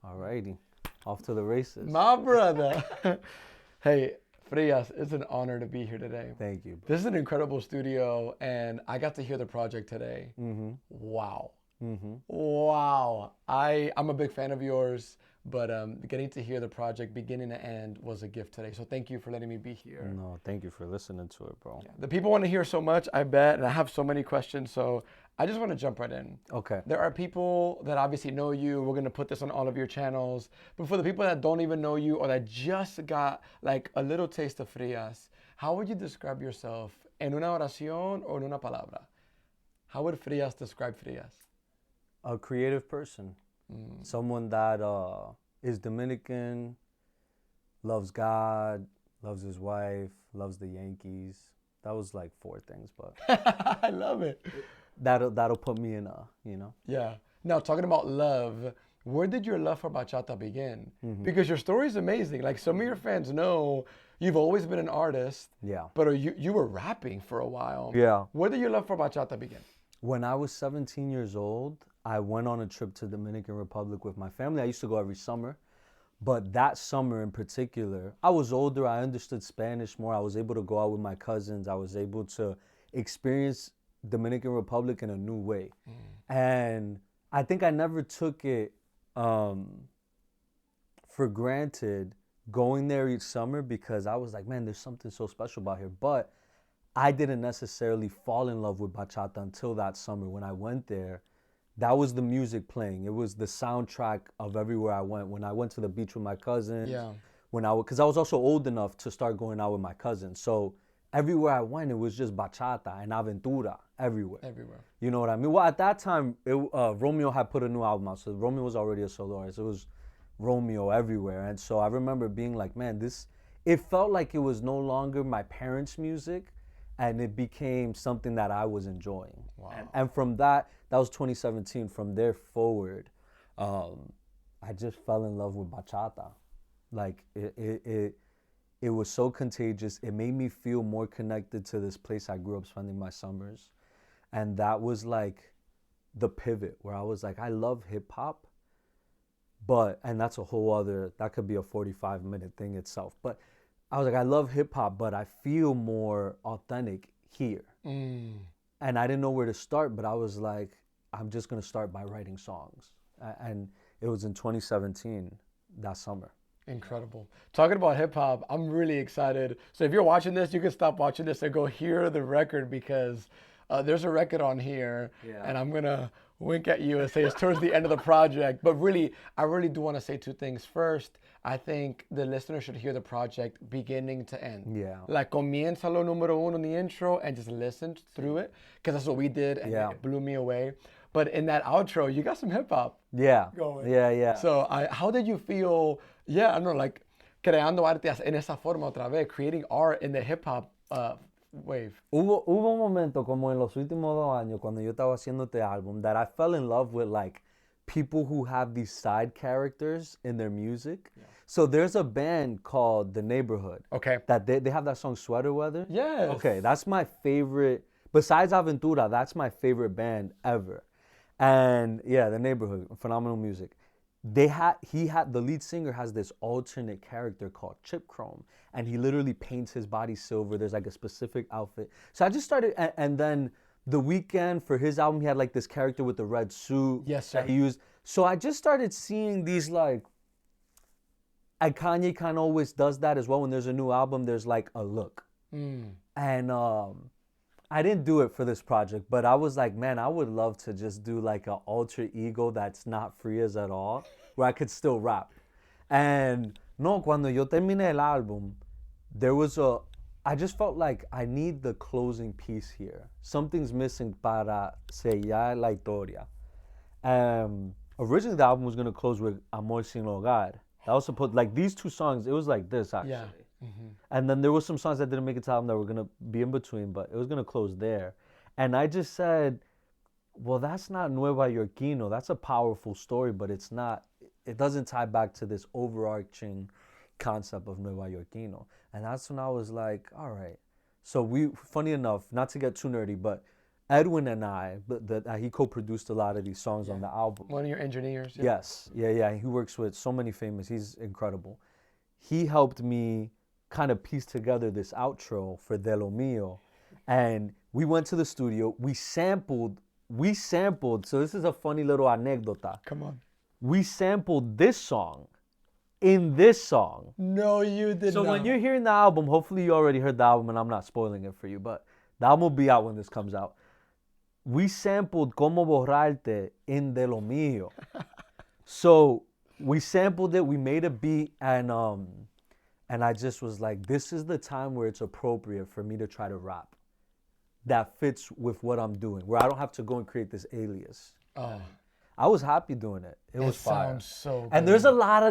Alrighty, off to the races. My brother. Hey, Frias, it's an honor to be here today. Thank you. This is an incredible studio, and I got to hear the project today. Wow. Wow. I'm a big fan of yours, but getting to hear the project beginning to end was a gift today. So thank you for letting me be here. No, thank you for listening to it, bro. Yeah. The people want to hear so much, I bet, and I have so many questions. So I just want to jump right in. Okay. There are people that obviously know you. We're going to put this on all of your channels. But for the people that don't even know you or that just got like a little taste of Frias, how would you describe yourself en una oración or en una palabra? How would Frias describe Frias? A creative person. Someone that is Dominican, loves God, loves his wife, loves the Yankees. That was like 4 things, but I love it. that'll put me in a. Yeah. Now, talking about love, where did your love for bachata begin? Because your story is amazing. Like, some of your fans know you've always been an artist. Yeah. But you were rapping for a while. Yeah. Where did your love for bachata begin? When I was 17 years old, I went on a trip to Dominican Republic with my family. I used to go every summer. But that summer in particular, I was older. I understood Spanish more. I was able to go out with my cousins. I was able to experience Dominican Republic in a new way. And I think I never took it for granted going there each summer, because I was like, man, there's something so special about here. But I didn't necessarily fall in love with bachata until that summer. When I went there, that was the music playing. It was the soundtrack of everywhere I went. When I went to the beach with my cousins, because I was also old enough to start going out with my cousins. So everywhere I went, it was just bachata and aventura everywhere. You know what I mean? Well, at that time, Romeo had put a new album out. So Romeo was already a solo artist. It was Romeo everywhere. And so I remember being like, man, it felt like it was no longer my parents' music, and it became something that I was enjoying. Wow. And from that was 2017. From there forward, I just fell in love with bachata. Like, it was so contagious. It made me feel more connected to this place I grew up spending my summers. And that was like the pivot where I was like, I love hip hop, and that's a whole other, that could be a 45-minute thing itself. But I was like, I love hip hop, but I feel more authentic here. And I didn't know where to start, but I was like, I'm just going to start by writing songs. And it was in 2017, that summer. Incredible. Talking about hip hop, I'm really excited. So if you're watching this, you can stop watching this and go hear the record, because there's a record on here. And I'm going to wink at you and say it's towards the end of the project. But really, I really do want to say 2 things. First, I think the listener should hear the project beginning to end. Yeah. Like, comienza lo número uno in the intro and just listen through it, because that's what we did, and it blew me away. But in that outro, you got some hip hop going. Yeah. So how did you feel? Yeah, I don't know, like, creando arte en esa forma otra vez, creating art in the hip hop wave. Hubo un momento como en los últimos 2 años cuando yo estaba haciendo este álbum that I fell in love with, like, people who have these side characters in their music. So there's a band called The Neighborhood. Okay. That they have that song Sweater Weather. Yes. Okay, that's my favorite. Besides Aventura, that's my favorite band ever. And yeah, The Neighborhood, phenomenal music. The lead singer has this alternate character called Chip Chrome, and he literally paints his body silver. There's like a specific outfit. So I just started, and then The Weeknd, for his album, he had like this character with the red suit. Yes, sir. That he used. So I just started seeing these, like, and Kanye kind of always does that as well. When there's a new album, there's like a look. And I didn't do it for this project, but I was like, man, I would love to just do like an alter ego that's not Frias at all, where I could still rap. And no, cuando yo terminé el álbum, I just felt like I need the closing piece here. Something's missing para sellar la historia. Originally, the album was going to close with Amor Sin Hogar. I also put, like, these 2 songs, it was like this, actually. Yeah. And then there was some songs that didn't make it to the album that were going to be in between, but it was going to close there. And I just said, well, that's not Nuevayorkino. That's a powerful story, but it doesn't tie back to this overarching concept of Nuevayorkino. And that's when I was like, all right. So funny enough, not to get too nerdy, but Edwin and I, he co-produced a lot of these songs on the album. One of your engineers. Yeah. Yes, yeah. He works with so many famous. He's incredible. He helped me kind of piece together this outro for De Lo Mio, and we went to the studio. We sampled. So this is a funny little anécdota. Come on. We sampled this song in this song. No, you did So not. when you're hearing the album, hopefully you already heard the album, and I'm not spoiling it for you, but the album will be out when this comes out. We sampled Como Borrarte in De Lo Mio. So we sampled it, we made a beat, and I just was like, this is the time where it's appropriate for me to try to rap that fits with what I'm doing, where I don't have to go and create this alias. Oh, I was happy doing it. It was fire. sounds so good. And there's a lot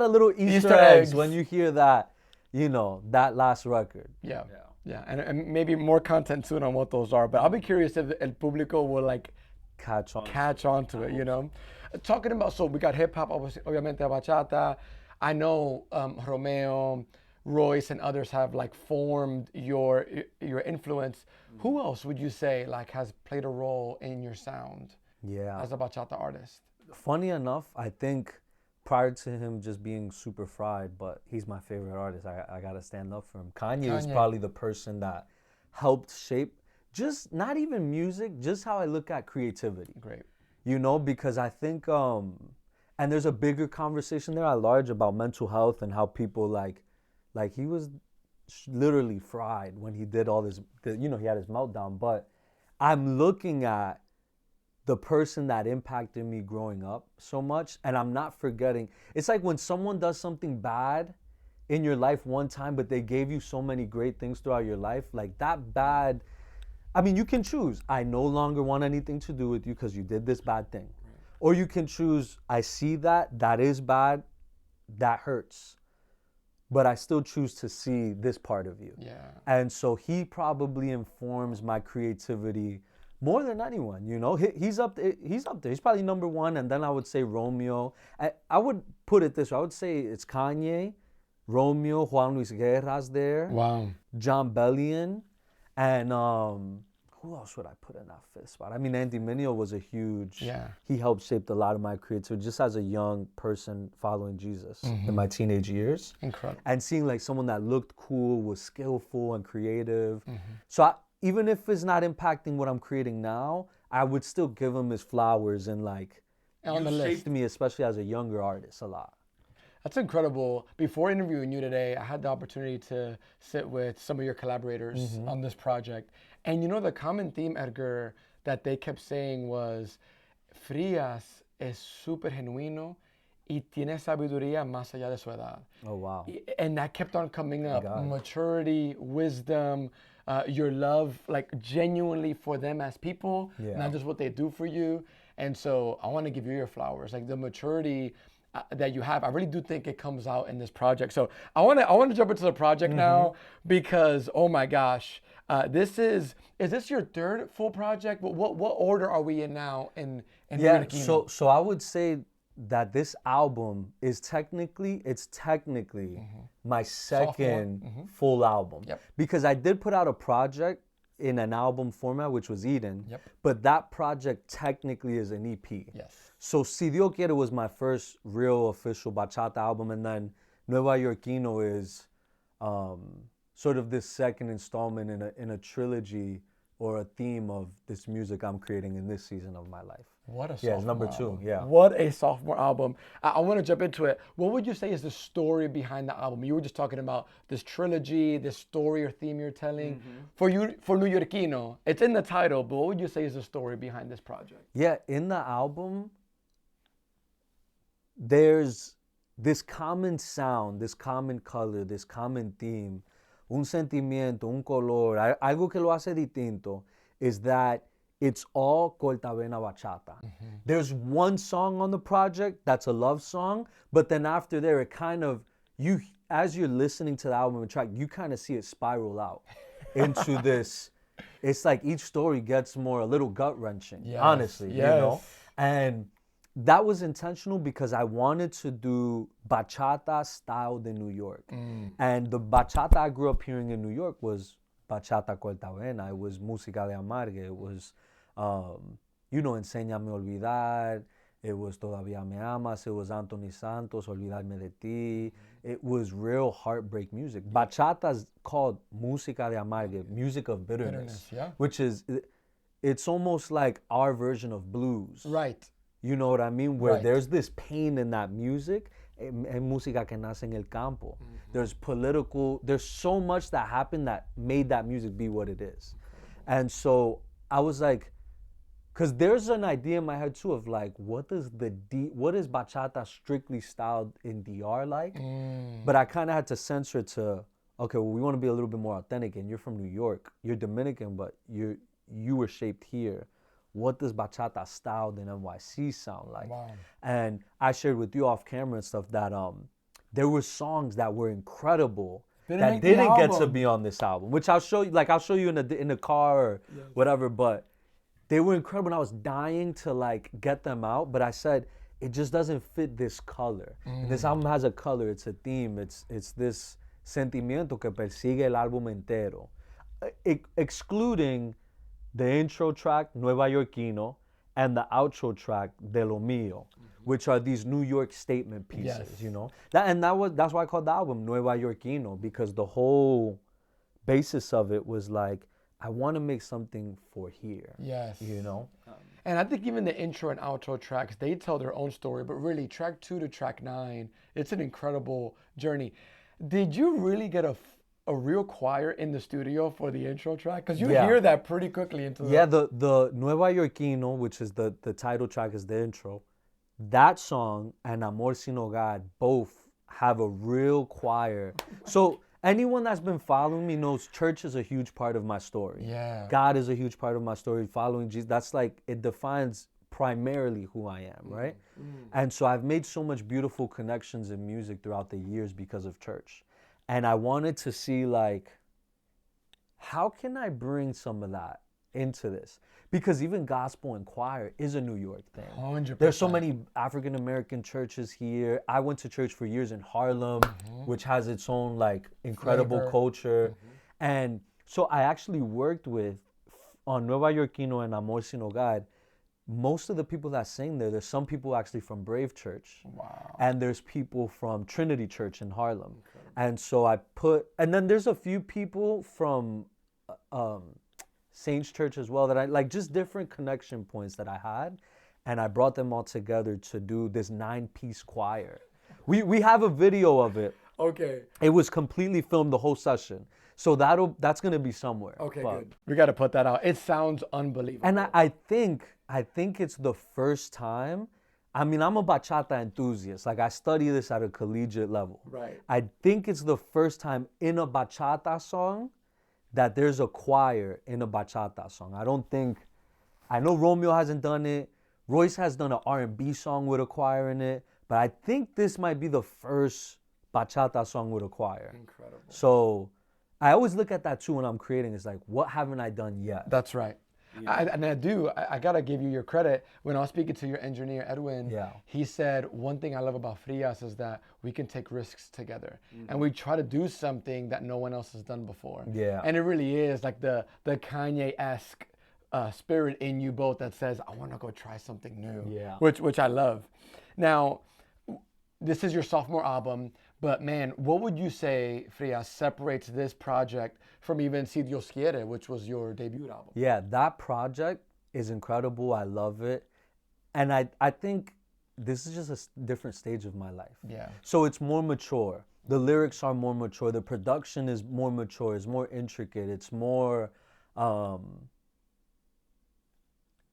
of little Easter eggs when you hear that, that last record. Yeah. And maybe more content soon on what those are. But I'll be curious if El Público will like Catch on to it, Talking about, so we got hip hop, obviamente bachata. I know Romeo, Royce, and others have like formed your influence. Who else would you say like has played a role in your sound as a bachata artist? Funny enough, I think prior to him just being super fried, but he's my favorite artist. I gotta stand up for him. Kanye is probably the person that helped shape just not even music, just how I look at creativity. Great. Because I think, and there's a bigger conversation there at large about mental health and how people like he was literally fried when he did all this, he had his meltdown. But I'm looking at the person that impacted me growing up so much, and I'm not forgetting. It's like when someone does something bad in your life one time, but they gave you so many great things throughout your life, like that bad. I mean, you can choose, I no longer want anything to do with you because you did this bad thing. Right. Or you can choose, I see that is bad, that hurts, but I still choose to see this part of you. Yeah. And so he probably informs my creativity more than anyone, He's up there. He's probably number one, and then I would say Romeo. I would put it this way. I would say it's Kanye, Romeo, Juan Luis Guerra's there. Wow. John Bellion, and who else would I put in that fifth spot? I mean, Andy Mineo was a huge. Yeah. He helped shape a lot of my creativity just as a young person following Jesus in my teenage years. Incredible. And seeing like someone that looked cool, was skillful and creative. So even if it's not impacting what I'm creating now, I would still give him his flowers and like shaped me, especially as a younger artist, a lot. That's incredible. Before interviewing you today, I had the opportunity to sit with some of your collaborators on this project. And the common theme, Edgar, that they kept saying was, FRIAS es súper genuino y tiene sabiduría más allá de su edad. Oh, wow. And that kept on coming up. Maturity, wisdom, your love, like genuinely for them as people, not just what they do for you. And so I want to give you your flowers, like the maturity that you have. I really do think it comes out in this project. So I want to jump into the project now because, oh my gosh, is this your third full project? What order are we in now? So I would say that this album is technically my second full album. Yep. Because I did put out a project in an album format, which was Eden. Yep. But that project technically is an EP. Yes. So Si Dios Quiere was my first real official bachata album, and then Nuevayorkino is sort of this second installment in a trilogy or a theme of this music I'm creating in this season of my life. What a sophomore it's number two. Album. Yeah. What a sophomore album. I want to jump into it. What would you say is the story behind the album? You were just talking about this trilogy, this story or theme you're telling. For Nuevayorkino, it's in the title, but what would you say is the story behind this project? Yeah, in the album, there's this common sound, this common color, this common theme, un sentimiento, un color, algo que lo hace distinto, is that it's all cortavena bachata. There's one song on the project that's a love song, but then after there, it kind of, as you're listening to the album and track, you kind of see it spiral out into this. It's like each story gets a little gut-wrenching, honestly, And that was intentional because I wanted to do bachata styled in New York. And the bachata I grew up hearing in New York was bachata cortavena. It was música de amargue. It was, Enséñame a olvidar. It was Todavía Me Amas. It was Anthony Santos, Olvidarme de Ti. It was real heartbreak music. Bachata is called música de amargue, music of bitterness, Yeah. which is, it's almost like our version of blues. Right. You know what I mean? Where Right. there's this pain in that music. Es música que nace en el campo. There's so much that happened that made that music be what it is. And so I was like, because there's an idea in my head too of like, what is bachata strictly styled in DR like? But I kind of had to censor it to, okay, well, we want to be a little bit more authentic. And you're from New York, you're Dominican, but you were shaped here. What does bachata styled in NYC sound like? Wow. And I shared with you off camera and stuff that there were songs that were incredible that didn't get to be on this album, which I'll show you. Like I'll show you in the car or whatever. But they were incredible. And I was dying to like get them out, but I said it just doesn't fit this color. And this album has a color. It's a theme. It's this sentimiento que persigue el álbum entero, excluding the intro track, Nuevayorkino, and the outro track, De Lo Mío, which are these New York statement pieces, you know? That's why I called the album Nuevayorkino, because the whole basis of it was like, I want to make something for here. Yes. You know? And I think even the intro and outro tracks, they tell their own story, but really track 2 to track 9, it's an incredible journey. Did you really get a real choir in the studio for the intro track? Because you hear that pretty quickly into the... Yeah, the Nuevayorkino, which is the title track, is the intro. That song and Amor Sin Hogar both have a real choir. So anyone that's been following me knows church is a huge part of my story. Yeah. God is a huge part of my story. Following Jesus, that's like, it defines primarily who I am, right? And so I've made so much beautiful connections in music throughout the years because of church. And I wanted to see like, how can I bring some of that into this? Because even gospel and choir is a New York thing. 100%. There's so many African-American churches here. I went to church for years in Harlem, which has its own like incredible flavor. Culture. And so I actually worked on Nuevayorkino and Amor Sin Hogar. Most of the people that sing there's some people actually from Brave Church. Wow. And there's people from Trinity Church in Harlem. And so and then there's a few people from Saints Church as well that I like, just different connection points that I had. And I brought them all together to do this 9-piece choir. We have a video of it. Okay. It was completely filmed the whole session. So that's gonna be somewhere. Okay, good. We got to put that out. It sounds unbelievable. And I think it's the first time. I mean, I'm a bachata enthusiast. Like I study this at a collegiate level. Right. I think it's the first time in a bachata song that there's a choir in a bachata song. I know Romeo hasn't done it. Royce has done an R&B song with a choir in it. But I think this might be the first bachata song with a choir. Incredible. So I always look at that too when I'm creating. It's like, what haven't I done yet? That's right. I got to give you your credit. When I was speaking to your engineer, Edwin, he said, one thing I love about FRIAS is that we can take risks together. And we try to do something that no one else has done before. Yeah. And it really is like the Kanye-esque spirit in you both that says, I want to go try something new. Yeah. Which I love. Now, this is your sophomore album, but man, what would you say, FRIAS, separates this project from even Si Dios Quiere, which was your debut album? Yeah, that project is incredible. I love it. And I think this is just a different stage of my life. Yeah. So it's more mature. The lyrics are more mature. The production is more mature. It's more intricate. It's more,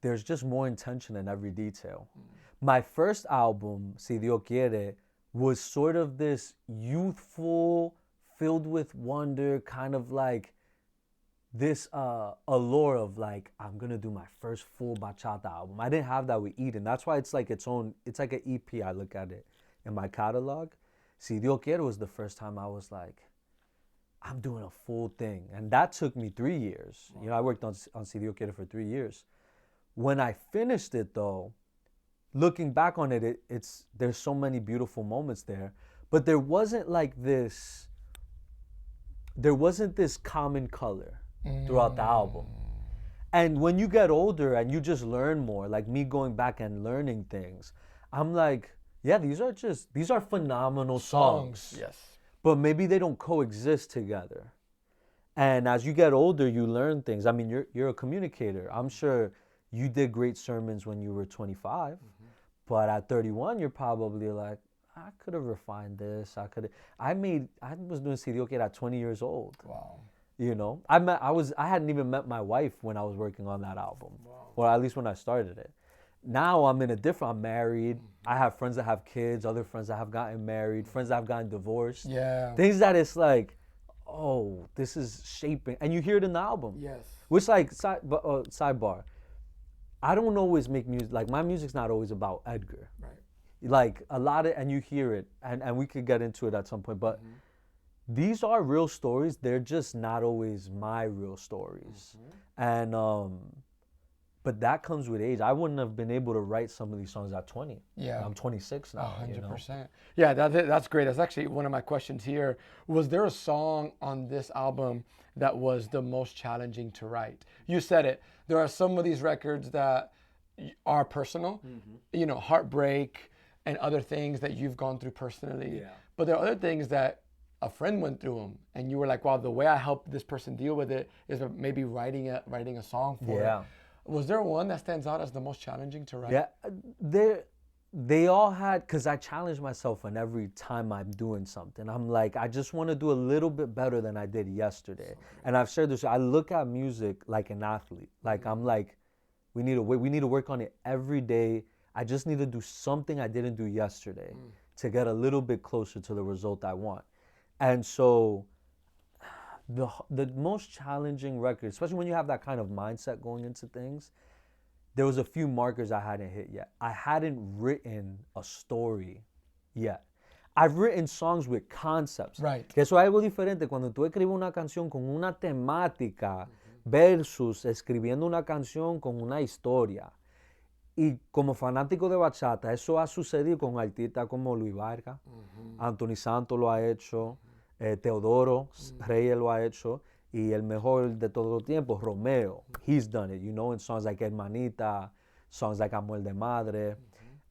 there's just more intention in every detail. My first album, Si Dios Quiere, was sort of this youthful, filled with wonder, kind of like this allure of like, I'm gonna do my first full bachata album. I didn't have that with Eden. That's why it's like it's like an EP. I look at it in my catalog. Si Dios Quiere was the first time I was like, I'm doing a full thing. And that took me 3 years. You know, I worked on Si Dios Quiere for 3 years. When I finished it though, looking back on it, there's so many beautiful moments there, but there wasn't this common color. throughout the album. And when you get older and you just learn more, like me going back and learning things, I'm like, yeah, these are phenomenal songs. Yes. But maybe they don't coexist together. And as you get older, you learn things. I mean, you're a communicator. I'm sure you did great sermons when you were 25, but at 31, you're probably like, I could have refined this. I was doing karaoke at 20 years old. Wow. You know, I hadn't even met my wife when I was working on that album, or at least when I started it. Now I'm married. I have friends that have kids, other friends that have gotten married, friends that have gotten divorced. Yeah. Things that it's like, oh, this is shaping, and you hear it in the album. Yes. Which like sidebar, I don't always make music. Like my music's not always about Edgar. Right. Like a lot of, and you hear it, and we could get into it at some point, but. These are real stories. They're just not always my real stories. And but that comes with age. I wouldn't have been able to write some of these songs at 20. Yeah. I'm 26 now. 100%. Yeah, that's great. That's actually one of my questions here. Was there a song on this album that was the most challenging to write? You said it. There are some of these records that are personal, you know, heartbreak and other things that you've gone through personally. Yeah. But there are other things that a friend went through them, and you were like, "Wow, the way I helped this person deal with it is maybe writing a song for it." Was there one that stands out as the most challenging to write? Yeah, they all had, because I challenge myself on every time I'm doing something. I'm like, I just want to do a little bit better than I did yesterday. And I've shared this. I look at music like an athlete. Like I'm like, we need to work on it every day. I just need to do something I didn't do yesterday to get a little bit closer to the result I want. And so the most challenging record, especially when you have that kind of mindset going into things, there was a few markers I hadn't hit yet. I hadn't written a story yet. I've written songs with concepts. Right. Que eso es algo diferente cuando tú escribes una canción con una temática versus escribiendo una canción con una historia. Y como fanático de bachata, eso ha sucedido con artistas como Luis Vargas, Anthony Santos lo ha hecho, Teodoro Reyes lo ha hecho, y el mejor de todos los tiempos, Romeo. He's done it, you know, in songs like Hermanita, songs like Amor de Madre.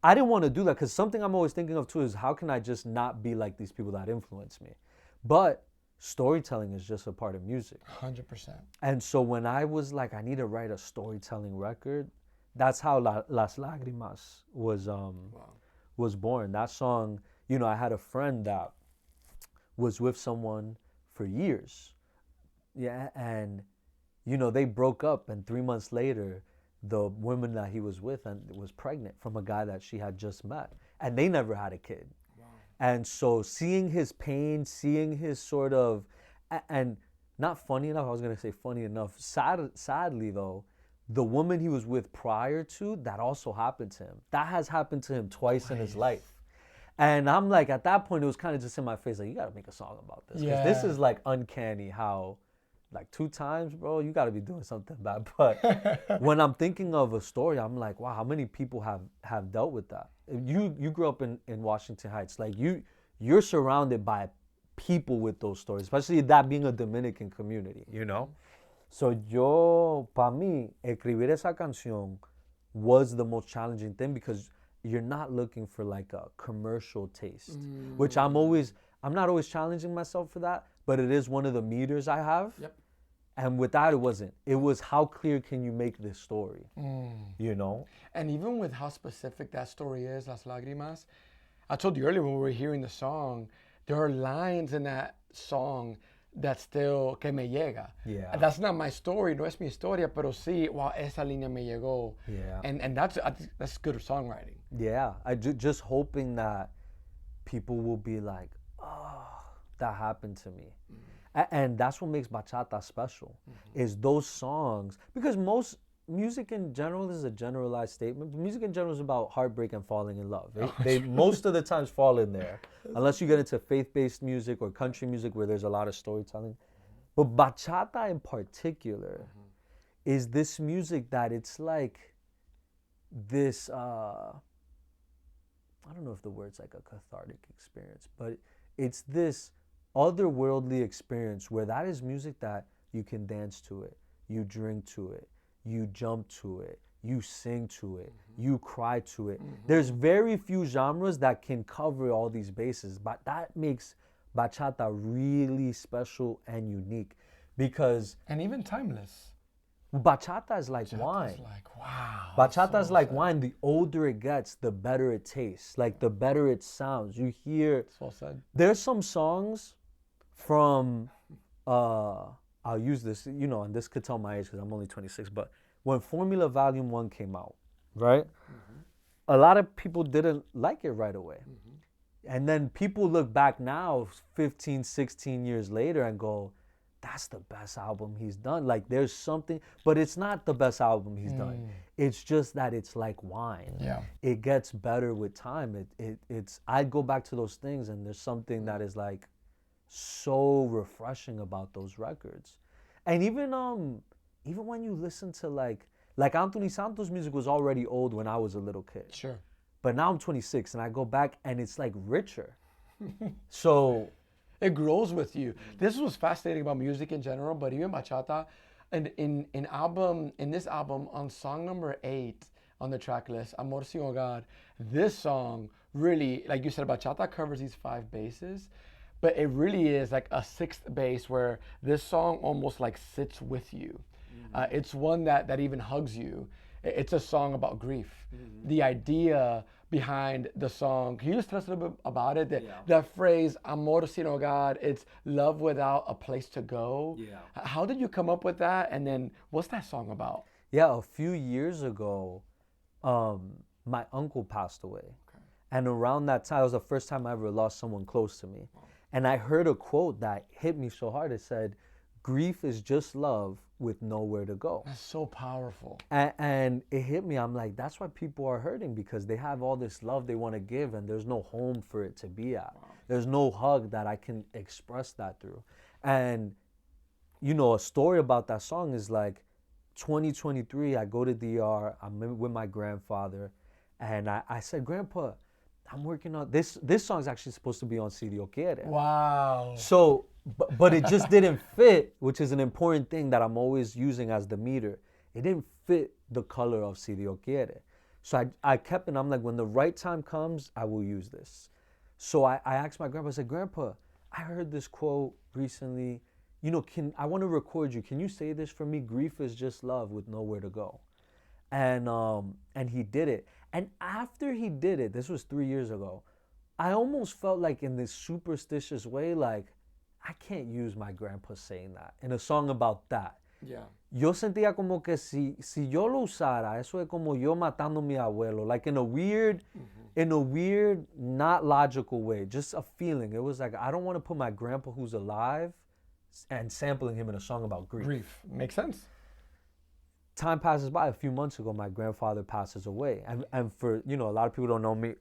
I didn't want to do that because something I'm always thinking of too is how can I just not be like these people that influence me? But storytelling is just a part of music. 100%. And so when I was like, I need to write a storytelling record, that's how Las Lágrimas was born. That song, you know, I had a friend that was with someone for years. Yeah, and, you know, they broke up, and 3 months later, the woman that he was with was pregnant from a guy that she had just met. And they never had a kid. Wow. And so seeing his pain, seeing his sort of, and not funny enough, I was going to say funny enough, sadly though, the woman he was with prior to, that also happened to him. That has happened to him twice in his life. And I'm like, at that point, it was kind of just in my face, like, you got to make a song about this. Because this is like uncanny how, like 2 times, bro, you got to be doing something bad. But when I'm thinking of a story, I'm like, wow, how many people have dealt with that? You grew up in Washington Heights. Like, you're surrounded by people with those stories, especially that being a Dominican community, you know? So para mí, escribir esa canción was the most challenging thing because you're not looking for like a commercial taste, which I'm not always challenging myself for that, but it is one of the meters I have. Yep. And with that, it wasn't. It was how clear can you make this story, you know? And even with how specific that story is, Las Lágrimas, I told you earlier when we were hearing the song, there are lines in that song that still, que me llega. Yeah. That's not my story, no es mi historia, pero sí, wow, esa línea me llegó. Yeah. And that's good songwriting. Yeah, just hoping that people will be like, oh, that happened to me. And that's what makes bachata special, is those songs. Because most music in general is a generalized statement. Music in general is about heartbreak and falling in love. They most of the times fall in there, unless you get into faith-based music or country music where there's a lot of storytelling. But bachata in particular is this music that it's like this, I don't know if the word's like a cathartic experience, but it's this otherworldly experience where that is music that you can dance to it, you drink to it, you jump to it, you sing to it, you cry to it. There's very few genres that can cover all these bases, but that makes bachata really special and unique because And even timeless. bachata is like wine. It's like, wow. Bachata is so like sad. wine. The older it gets, the better it tastes. Like the better it sounds. You hear. So sad. There's some songs from. I'll use this, and this could tell my age because I'm only 26. But when Formula Volume 1 came out, right? A lot of people didn't like it right away. And then people look back now, 15, 16 years later, and go, that's the best album he's done. Like there's something, but it's not the best album he's done. It's just that it's like wine. Yeah. It gets better with time. It's I go back to those things, and there's something that is like so refreshing about those records. And even when you listen to like Anthony Santos music was already old when I was a little kid. Sure. But now I'm 26 and I go back and it's like richer. So it grows with you. This was fascinating about music in general, but even bachata. And in this album, on song number 8 on the track list, Amor Sin Hogar, this song really, like you said, bachata covers these 5 bases, but it really is like a 6th base where this song almost like sits with you. It's one that even hugs you. It's a song about grief. The idea behind the song, can you just tell us a little bit about it? That phrase, Amor Sin Hogar, it's love without a place to go. Yeah. How did you come up with that? And then what's that song about? yeah, a few years ago, my uncle passed away. Okay. And around that time, it was the first time I ever lost someone close to me. Wow. And I heard a quote that hit me so hard. It said, grief is just love with nowhere to go. That's so powerful. And it hit me. I'm like, that's why people are hurting, because they have all this love they want to give and there's no home for it to be at. Wow. There's no hug that I can express that through. And, a story about that song is like 2023, I go to DR, I'm with my grandfather, and I said, Grandpa, I'm working on this. This song's actually supposed to be on Si Dios Quiere. Wow. So, but it just didn't fit, which is an important thing that I'm always using as the meter. It didn't fit the color of Si Dios Quiere. So I kept it. I'm like, when the right time comes, I will use this. So I asked my grandpa, I said, Grandpa, I heard this quote recently. I want to record you. Can you say this for me? Grief is just love with nowhere to go. And he did it. And after he did it, this was 3 years ago, I almost felt like in this superstitious way, like, I can't use my grandpa saying that in a song about that. Yeah. Yo sentía como que si yo lo usara, eso es como yo matando a mi abuelo, like in a weird, not logical way, just a feeling. It was like, I don't want to put my grandpa who's alive and sampling him in a song about grief. Grief. Makes sense. Time passes by. A few months ago, my grandfather passes away. And for, a lot of people don't know me.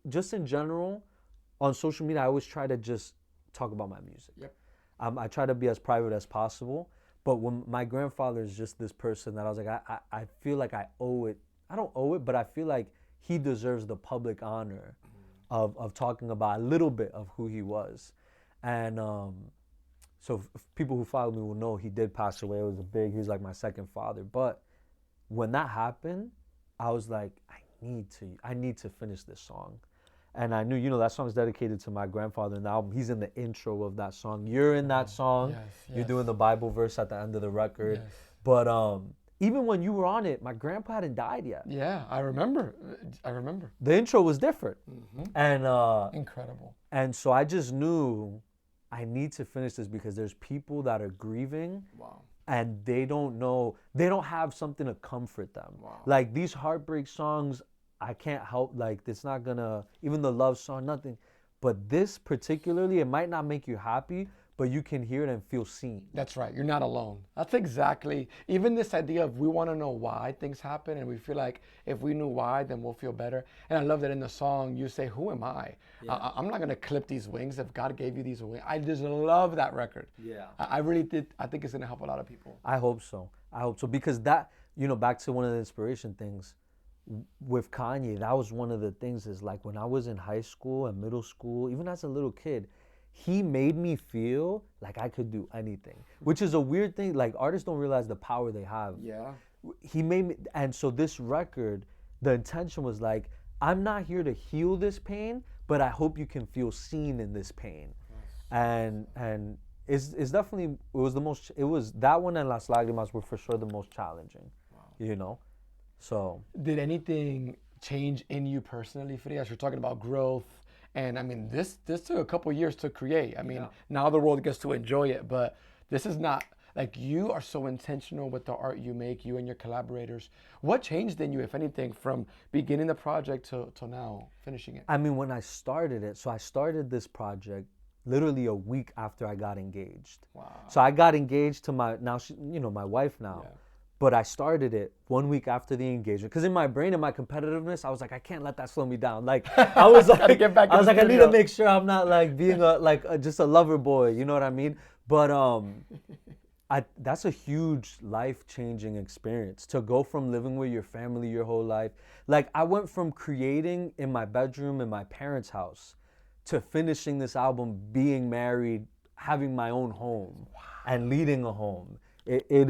Just in general, on social media, I always try to just talk about my music. Yep. I try to be as private as possible. But when my grandfather is just this person that I was like, I feel like I owe it. I don't owe it, but I feel like he deserves the public honor of talking about a little bit of who he was. And so people who follow me will know he did pass away. He was like my second father. But when that happened, I was like, I need to finish this song. And I knew, that song's dedicated to my grandfather in the album. He's in the intro of that song. You're in that song. Yes. You're doing the Bible verse at the end of the record. Yes. But even when you were on it, my grandpa hadn't died yet. Yeah, I remember. The intro was different. And Incredible. And so I just knew I need to finish this because there's people that are grieving. Wow. And they don't have something to comfort them. Wow. Like these heartbreak songs, I can't help, like, it's not gonna, even the love song, nothing. But this particularly, it might not make you happy, but you can hear it and feel seen. That's right. You're not alone. That's exactly, even this idea of we want to know why things happen, and we feel like if we knew why, then we'll feel better. And I love that in the song, you say, who am I? Yeah. I'm not going to clip these wings if God gave you these wings. I just love that record. Yeah. I really did. I think it's going to help a lot of people. I hope so. Because that, back to one of the inspiration things, with Kanye, that was one of the things is like when I was in high school and middle school, even as a little kid, he made me feel like I could do anything, which is a weird thing. Like, artists don't realize the power they have. Yeah. He made me, and so this record, the intention was like, I'm not here to heal this pain, but I hope you can feel seen in this pain. And it's definitely, it was that one and Las Lágrimas were for sure the most challenging. You know, so Did anything change in you personally, Frias? You're talking about growth, and I mean, this took a couple years to create. I mean, now the world gets to enjoy it, but this is not like, you are so intentional with the art you make, you and your collaborators. What changed in you, if anything, from beginning the project to now finishing it? I mean, when I started it, so I started this project literally a week after I got engaged. Wow. So I got engaged to my, now she, my wife now. Yeah. But I started it 1 week after the engagement, because in my brain and my competitiveness, I was like, I can't let that slow me down. Like, I was like, get back in I was the like, I need studio. to make sure I'm not like being just a lover boy. You know what I mean? But that's a huge life-changing experience, to go from living with your family your whole life. Like, I went from creating in my bedroom in my parents' house to finishing this album, being married, having my own home, and leading a home. It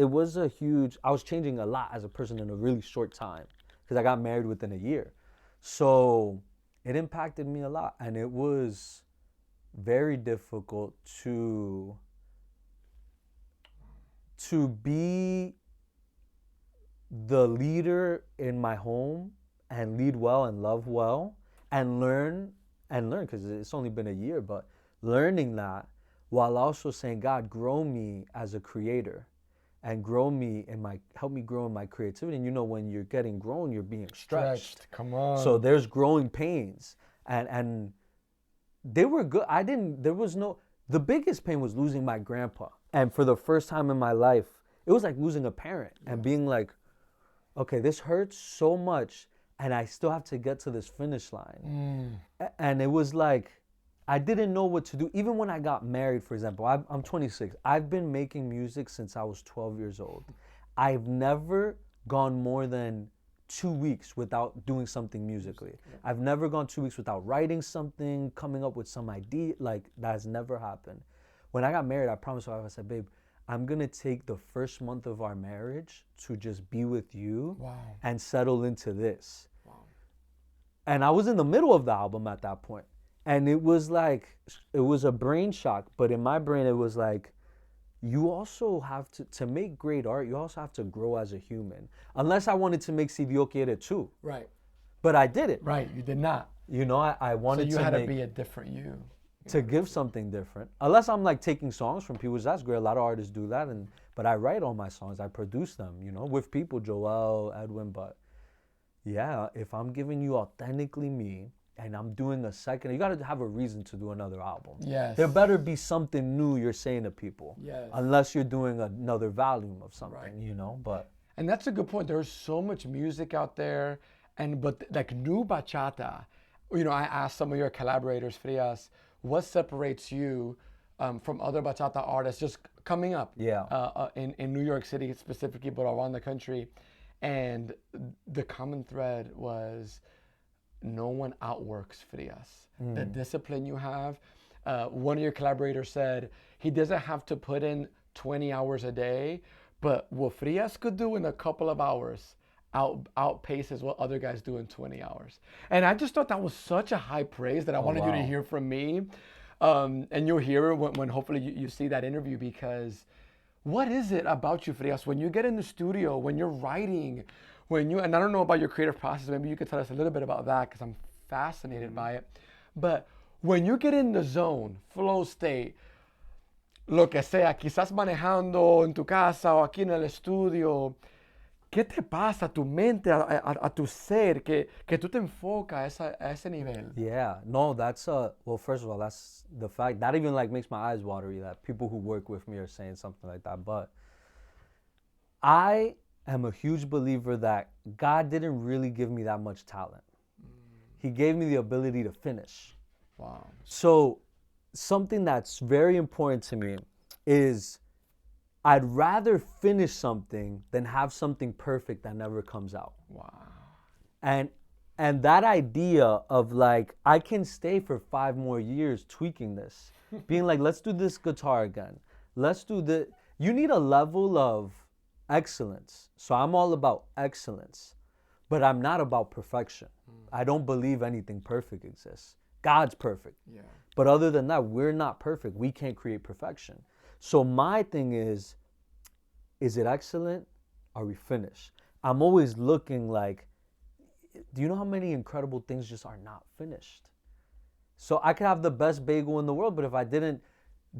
was a huge, I was changing a lot as a person in a really short time, because I got married within a year. So it impacted me a lot, and it was very difficult to be the leader in my home and lead well and love well and learn, because it's only been a year, but learning that, while also saying, God, grow me as a creator and help me grow in my creativity. And when you're getting grown, you're being stretched. Come on. So there's growing pains, and they were good. The biggest pain was losing my grandpa. And for the first time in my life, it was like losing a parent and being like, okay, this hurts so much, and I still have to get to this finish line. And it was like, I didn't know what to do. Even when I got married, for example, I'm 26. I've been making music since I was 12 years old. I've never gone more than 2 weeks without doing something musically. I've never gone 2 weeks without writing something, coming up with some idea. Like, that has never happened. When I got married, I promised my wife, I said, babe, I'm gonna take the first month of our marriage to just be with you and settle into this. And I was in the middle of the album at that point. And it was like, it was a brain shock. But in my brain, it was like, you also have to make great art, you also have to grow as a human. Unless I wanted to make Si Dios Quiere too. Right. But I did it. Right, you did not. I wanted to So you had to be a different you. To give something different. Unless I'm like taking songs from people, that's great. A lot of artists do that. But I write all my songs, I produce them, with people, Joel, Edwin. But yeah, if I'm giving you authentically me, and I'm doing a second, you got to have a reason to do another album. Yes. There better be something new you're saying to people. Yes. Unless you're doing another volume of something, but. And that's a good point. There's so much music out there, but like new bachata, I asked some of your collaborators, Frias, what separates you from other bachata artists just coming up in New York City specifically, but around the country. And the common thread was, no one outworks Frias. The discipline you have. One of your collaborators said he doesn't have to put in 20 hours a day, but what Frias could do in a couple of hours outpaces what other guys do in 20 hours. And I just thought that was such a high praise that I wanted you to hear from me. And you'll hear it when hopefully you see that interview, because what is it about you, Frias, when you get in the studio, when you're writing, and I don't know about your creative process, maybe you could tell us a little bit about that, because I'm fascinated by it. But when you get in the zone, flow state, lo que sea, quizás manejando en tu casa o aquí en el estudio, ¿qué te pasa a tu mente, a tu ser, que tú te enfocas a ese nivel? Yeah, no, well, first of all, that's the fact, that even like makes my eyes watery, that people who work with me are saying something like that. But I am a huge believer that God didn't really give me that much talent. He gave me the ability to finish. Wow. So something that's very important to me is, I'd rather finish something than have something perfect that never comes out. Wow. And And that idea of like, I can stay for 5 more years tweaking this, being like, let's do this guitar again. Let's do the, you need a level of excellence. So I'm all about excellence, but I'm not about perfection. I don't believe anything perfect exists. God's perfect. Yeah. But other than that, we're not perfect. We can't create perfection. So my thing is it excellent? Are we finished? I'm always looking like, do you know how many incredible things just are not finished? So I could have the best bagel in the world, but if I didn't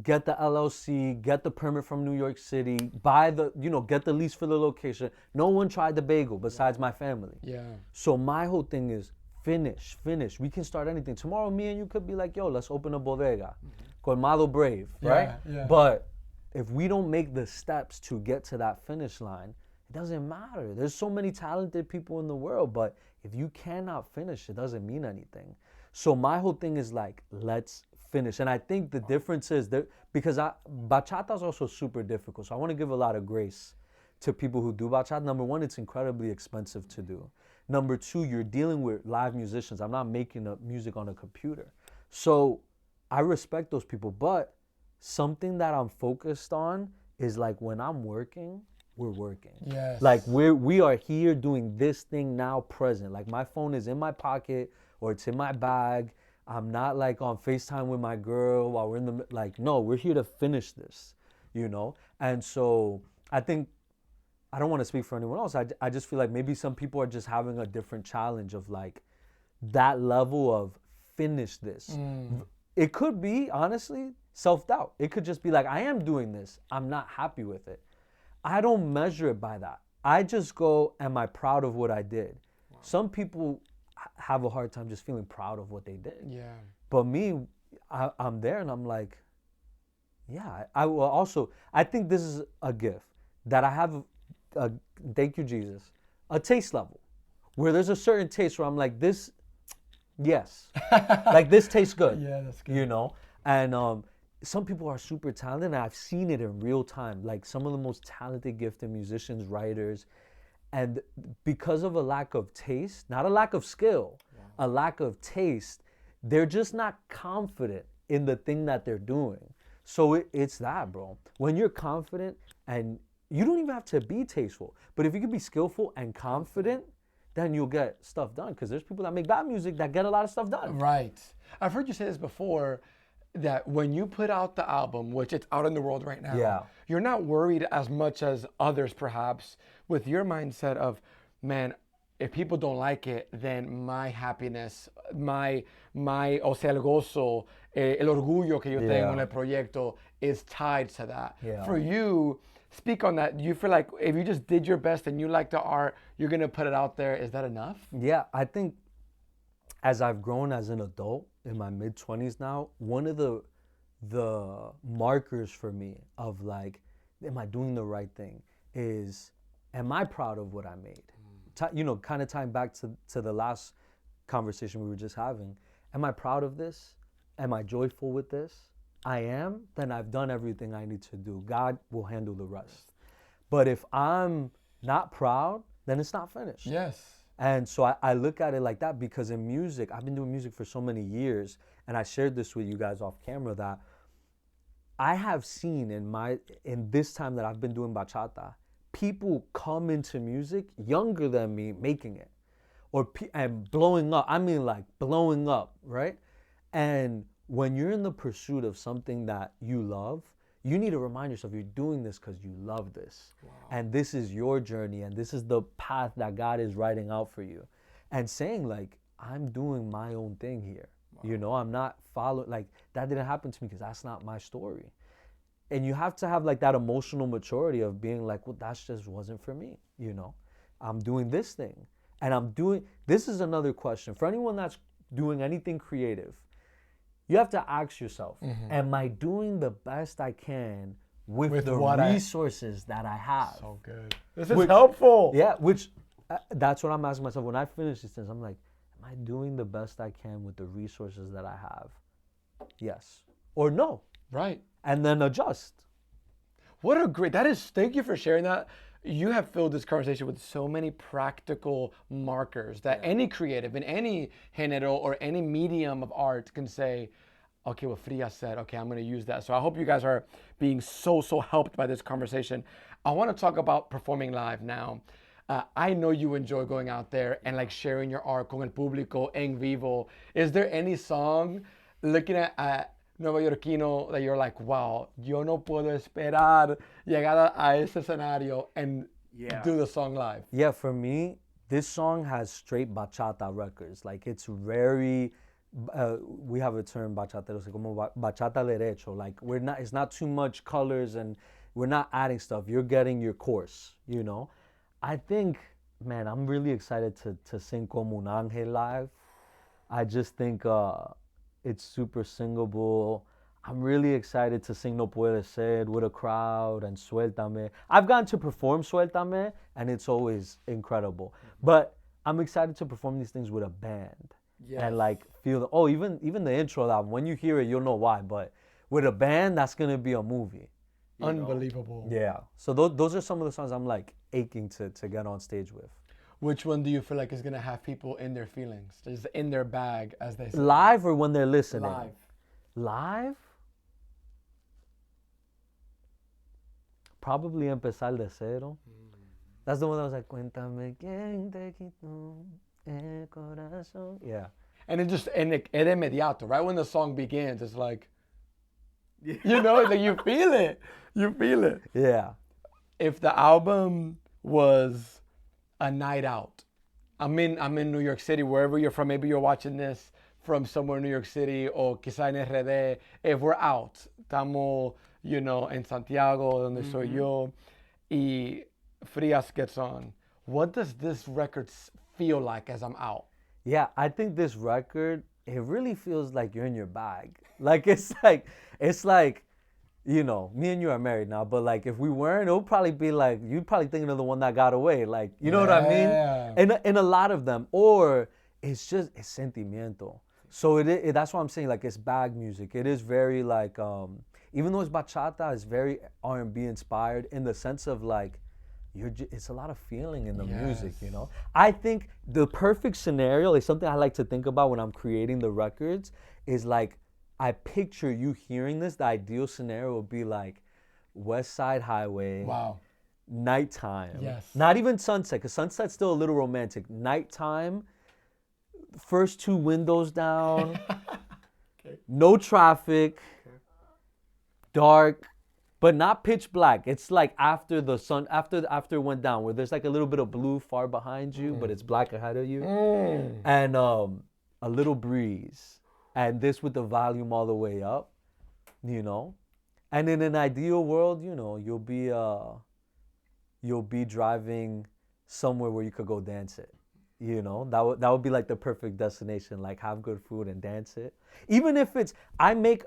get the LLC, get the permit from New York City, buy the, get the lease for the location, no one tried the bagel besides my family. Yeah. So my whole thing is finish. We can start anything. Tomorrow, me and you could be like, yo, let's open a bodega. Colmado Brave, right? Yeah. But if we don't make the steps to get to that finish line, it doesn't matter. There's so many talented people in the world, but if you cannot finish, it doesn't mean anything. So my whole thing is like, let's finish. And I think the difference is that because bachata is also super difficult. So I want to give a lot of grace to people who do bachata. Number one, it's incredibly expensive to do. Number two, you're dealing with live musicians. I'm not making music on a computer. So I respect those people, but something that I'm focused on is like when I'm working, we're working. Yes. Like we are here doing this thing now present. Like my phone is in my pocket or it's in my bag. I'm not like on FaceTime with my girl while we're in the, like, no, we're here to finish this, And so I think, I don't want to speak for anyone else. I just feel like maybe some people are just having a different challenge of like that level of finish this. It could be, honestly, self-doubt. It could just be like, I am doing this. I'm not happy with it. I don't measure it by that. I just go, am I proud of what I did? Wow. Some people have a hard time just feeling proud of what they did. Yeah. But me, I'm there and I'm like, yeah. I will also, I think this is a gift that I have, thank you, Jesus, a taste level where there's a certain taste where I'm like, this, yes. Like this tastes good. Yeah, that's good. And some people are super talented, and I've seen it in real time. Like some of the most talented, gifted musicians, writers, and because of a lack of taste, not a lack of skill, a lack of taste, they're just not confident in the thing that they're doing. So it's that, bro. When you're confident, and you don't even have to be tasteful, but if you can be skillful and confident, then you'll get stuff done. Because there's people that make bad music that get a lot of stuff done. Right. I've heard you say this before, that when you put out the album, which it's out in the world right now, you're not worried as much as others perhaps with your mindset of, man, if people don't like it, then my happiness, o sea, el gozo, el orgullo que yo tengo en el proyecto is tied to that. Yeah. For you, speak on that. Do you feel like if you just did your best and you like the art, you're going to put it out there? Is that enough? Yeah, I think as I've grown as an adult in my mid-20s now, one of the markers for me of like, am I doing the right thing is, am I proud of what I made? Kind of tying back to the last conversation we were just having. Am I proud of this? Am I joyful with this? I am, then I've done everything I need to do. God will handle the rest. But if I'm not proud, then it's not finished. Yes. And so I look at it like that because in music, I've been doing music for so many years, and I shared this with you guys off camera that I have seen in this time that I've been doing bachata, people come into music younger than me making it, and blowing up. I mean, like blowing up, right? And when you're in the pursuit of something that you love, you need to remind yourself you're doing this because you love this. Wow. And this is your journey, and this is the path that God is writing out for you. And saying like, I'm doing my own thing here. Wow. I'm not following, like that didn't happen to me because that's not my story. And you have to have like that emotional maturity of being like, well, that just wasn't for me. I'm doing this thing. And this is another question. For anyone that's doing anything creative, you have to ask yourself, am I doing the best I can with the resources that I have? So good. This is helpful. Yeah, that's what I'm asking myself. When I finish these things, I'm like, am I doing the best I can with the resources that I have? Yes. Or no. Right. And then adjust. Thank you for sharing that. you have filled this conversation with so many practical markers that any creative in any género or any medium of art can say, okay, what Frias said, okay, I'm going to use that. So I hope you guys are being so helped by this conversation. I want to talk about performing live now. I know you enjoy going out there and like sharing your art con el público en vivo. Is there any song looking at Nuevayorkino that you're like, wow, yo no puedo esperar llegar a ese escenario and do the song live? Yeah, for me, this song has straight bachata records. Like it's very, we have a term bachateros, como bachata derecho. Like it's not too much colors and we're not adding stuff. You're getting your course, you know? I think, man, I'm really excited to sing Como un Ángel live. I just think it's super singable. I'm really excited to sing No Puede Ser with a crowd and Suéltame. I've gotten to perform Suéltame and it's always incredible. But I'm excited to perform these things with a band. And like feel even the intro that when you hear it you'll know why. But with a band that's gonna be a movie. Unbelievable. Yeah. So those are some of the songs I'm like aching to get on stage with. Which one do you feel like is going to have people in their feelings, just in their bag, as they say? Live or when they're listening? Live. Live? Probably Empezar de Cero. That's the one that was like, Cuéntame quién te quitó el corazón. Yeah. And it just, and it inmediato, right when the song begins, it's like, you know, like you feel it. You feel it. Yeah. If the album was a night out, I'm in New York City, wherever you're from, maybe you're watching this from somewhere in New York City or quizá en RD. If we're out, estamos, you know, en Santiago, donde soy yo, y Frias gets on, what does this record feel like as I'm out? Yeah, I think this record, it really feels like you're in your bag. Like it's like, you know, me and you are married now, but like if we weren't, it would probably be like you'd probably thinking of the one that got away. Like, you know what I mean? In a lot of them. Or it's sentimiento. So that's what I'm saying. Like it's bag music. It is very like even though it's bachata, it's very R&B inspired in the sense of like it's a lot of feeling in the music, you know? I think the perfect scenario is something I like to think about when I'm creating the records is like, I picture you hearing this, the ideal scenario would be like West Side Highway. Wow. Nighttime. Yes. Not even sunset, because sunset's still a little romantic. Nighttime, first two windows down, no traffic, dark, but not pitch black. It's like after the sun, after it went down, where there's like a little bit of blue far behind you, but it's black ahead of you, and a little breeze, and this with the volume all the way up, you know. And in an ideal world, you know, you'll be driving somewhere where you could go dance it. You know, that would be like the perfect destination, like have good food and dance it. Even if it's, I make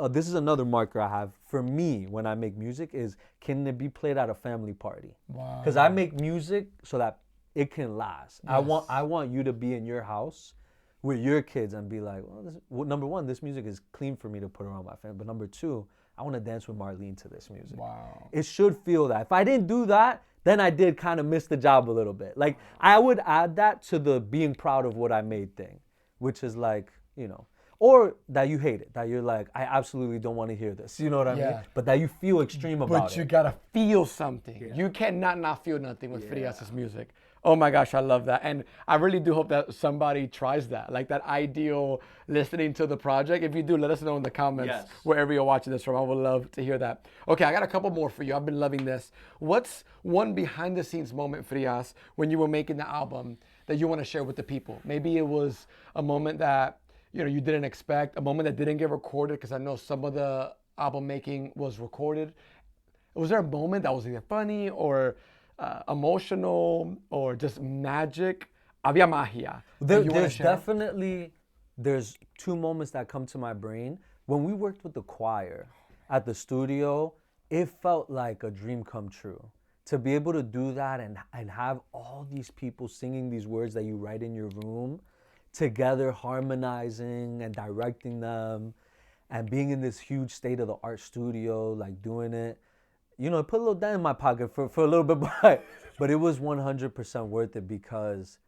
this is another marker I have for me when I make music is, can it be played at a family party? Wow. Because I make music so that it can last. Yes. I want you to be in your house with your kids and be like, well, number one, this music is clean for me to put around my family. But number two, I want to dance with Marlene to this music. Wow. It should feel that. If I didn't do that, then I did kind of miss the job a little bit. Like, I would add that to the being proud of what I made thing, which is like, you know, or that you hate it, that you're like, I absolutely don't want to hear this. You know what I mean? But that you feel extreme about it. But you gotta feel something. Yeah. You cannot not feel nothing with Frias' music. Oh my gosh, I love that. And I really do hope that somebody tries that, like that ideal listening to the project. If you do, let us know in the comments wherever you're watching this from. I would love to hear that. Okay, I got a couple more for you. I've been loving this. What's one behind the scenes moment, Frias, when you were making the album that you want to share with the people? Maybe it was a moment that, you know, you didn't expect, a moment that didn't get recorded, because I know some of the album making was recorded. Was there a moment that was either funny or emotional or just magic? Había magia. There's two moments that come to my brain. When we worked with the choir at the studio, it felt like a dream come true. To be able to do that and have all these people singing these words that you write in your room together, harmonizing and directing them and being in this huge state-of-the-art studio, like doing it. you know, it put a little dent in my pocket for a little bit, but it was 100% worth it because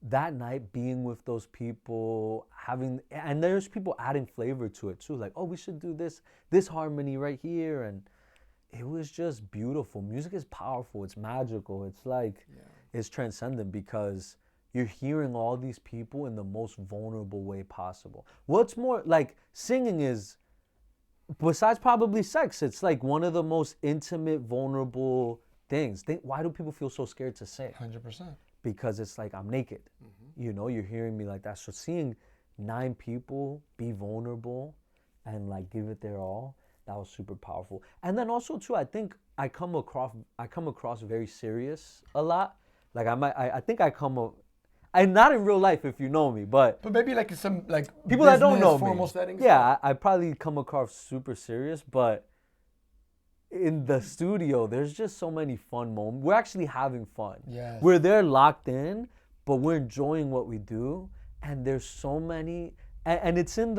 that night being with those people, and there's people adding flavor to it too, like, oh, we should do this harmony right here, and it was just beautiful. Music is powerful. It's magical. It's like, it's transcendent because you're hearing all these people in the most vulnerable way possible. What's more, like, singing is, besides probably sex, it's like one of the most intimate, vulnerable things. Why do people feel so scared to sing? 100%. Because it's like, I'm naked. You know, you're hearing me like that. So seeing 9 people be vulnerable and like give it their all, that was super powerful. And then also too, I think I come across very serious a lot. Like I think I'm not in real life if you know me, but maybe like some like people that don't know formal me, settings. yeah, I probably come across super serious, but in the studio, there's just so many fun moments. We're actually having fun. Yes. We're there locked in, but we're enjoying what we do. And there's so many, and it's in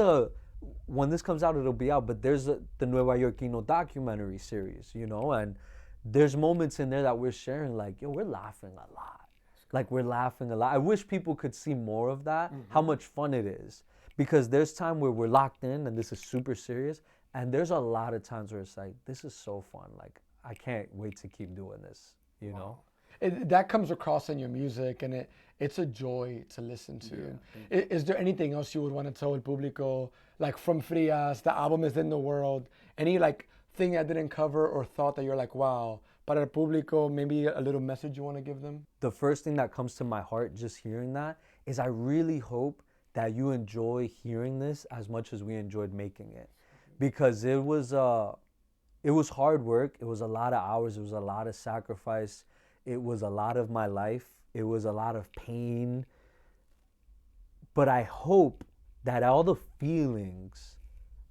when this comes out, it'll be out, but there's the Nuevayorkino documentary series, you know, and there's moments in there that we're sharing like, yo, we're laughing a lot. Like, we're laughing a lot. I wish people could see more of that, how much fun it is. Because there's time where we're locked in and this is super serious. And there's a lot of times where it's like, this is so fun. Like, I can't wait to keep doing this, you know? That comes across in your music, and it's a joy to listen to. Is there anything else you would want to tell El Público, like from FRIAS, the album is in the world, any like thing I didn't cover or thought that you're like, wow, para El Público, maybe a little message you want to give them? The first thing that comes to my heart just hearing that is I really hope that you enjoy hearing this as much as we enjoyed making it. Because it was hard work. It was a lot of hours. It was a lot of sacrifice. It was a lot of my life. It was a lot of pain. But I hope that all the feelings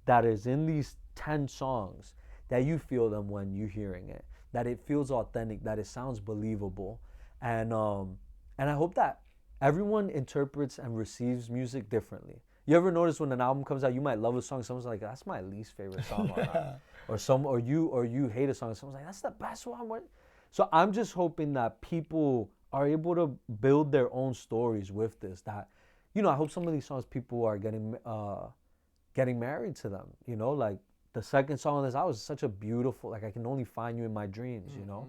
that is in these 10 songs, that you feel them when you're hearing it, that it feels authentic, that it sounds believable. And I hope that everyone interprets and receives music differently. You ever notice when an album comes out, you might love a song, someone's like, that's my least favorite song on that. Or you hate a song, someone's like, that's the best one. So I'm just hoping that people are able to build their own stories with this. That, you know, I hope some of these songs people are getting married to them. You know, like the second song on this album is such a beautiful, like, I can only find you in my dreams, you know?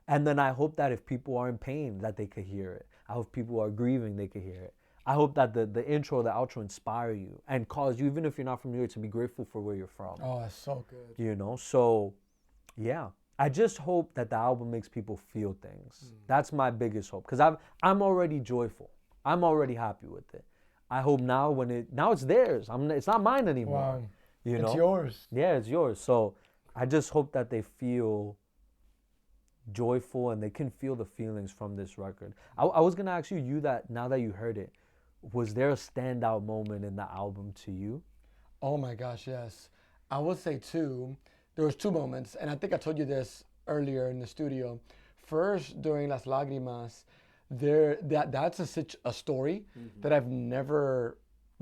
And then I hope that if people are in pain, that they could hear it. I hope people are grieving, they could hear it. I hope that the intro, the outro inspire you and cause you, even if you're not familiar, to be grateful for where you're from. Oh, that's so good. You know, so yeah. I just hope that the album makes people feel things. That's my biggest hope. Because I'm already joyful. I'm already happy with it. I hope now it's theirs. It's not mine anymore. Wow. You know? It's yours. Yeah, it's yours. So I just hope that they feel joyful and they can feel the feelings from this record. I was gonna ask you that now that you heard it, was there a standout moment in the album to you? Oh my gosh, yes. I would say two. There was 2 moments, and I think I told you this earlier in the studio. First, during Las Lágrimas, that's a story that I've never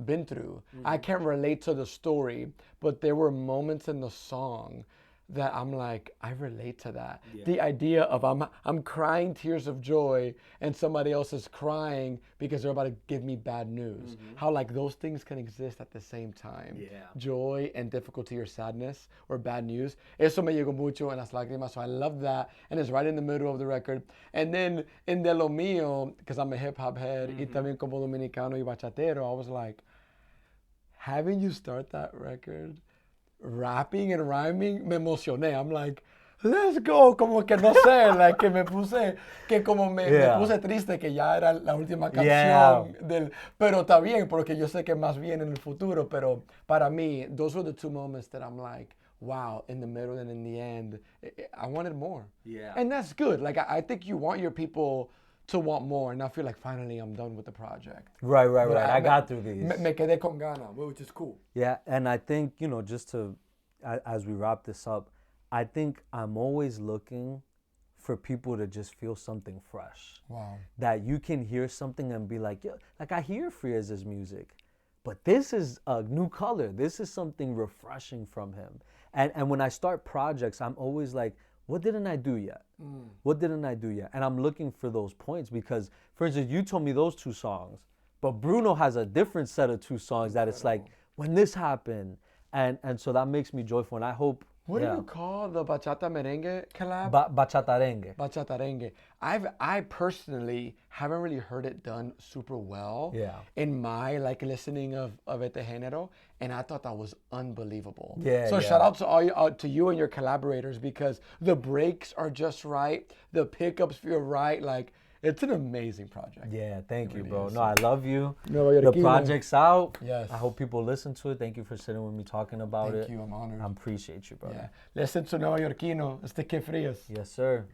been through. I can't relate to the story, but there were moments in the song that I'm like, I relate to that. Yeah. The idea of I'm crying tears of joy and somebody else is crying because they're about to give me bad news. How like those things can exist at the same time. Yeah. Joy and difficulty or sadness or bad news. Eso me llegó mucho en Las Lágrimas, so I love that. And it's right in the middle of the record. And then in De Lo Mío, because I'm a hip hop head, y también como dominicano y bachatero, I was like, having you start that record rapping and rhyming, me emocioné. I'm like, let's go. Como que no sé, like que me puse triste que ya era la última canción del, pero está bien porque yo sé que más bien en el futuro, pero para mí, those were the 2 moments that I'm like, wow, in the middle and in the end, I wanted more. Yeah. And that's good. Like, I think you want your people to want more, and I feel like finally I'm done with the project. Right. I got through these. Me quedé con ganas, which is cool. Yeah, and I think, you know, just to, as we wrap this up, I think I'm always looking for people to just feel something fresh. Wow. That you can hear something and be like, yeah, like I hear FRIAS' music, but this is a new color. This is something refreshing from him. And when I start projects, I'm always like, what didn't I do yet? What didn't I do yet? And I'm looking for those points because, for instance, you told me those 2 songs, but Bruno has a different set of 2 songs that it's like, when this happened. And so that makes me joyful. And I hope. What do you call the bachata merengue collab? Bachatarengue. Bachatarengue. I personally haven't really heard it done super well. Yeah. In my like listening of Este Género, and I thought that was unbelievable. Yeah. So shout out to all you, to you and your collaborators because the breaks are just right, the pickups feel right. Like it's an amazing project. Yeah, thank you, really bro. is. No, I love you. Nuevayorkino. The project's out. Yes. I hope people listen to it. Thank you for sitting with me talking about it. Thank you. I'm honored. I appreciate you, brother. Yeah. Listen to Nuevayorkino. Este que FRIAS. Yes, sir.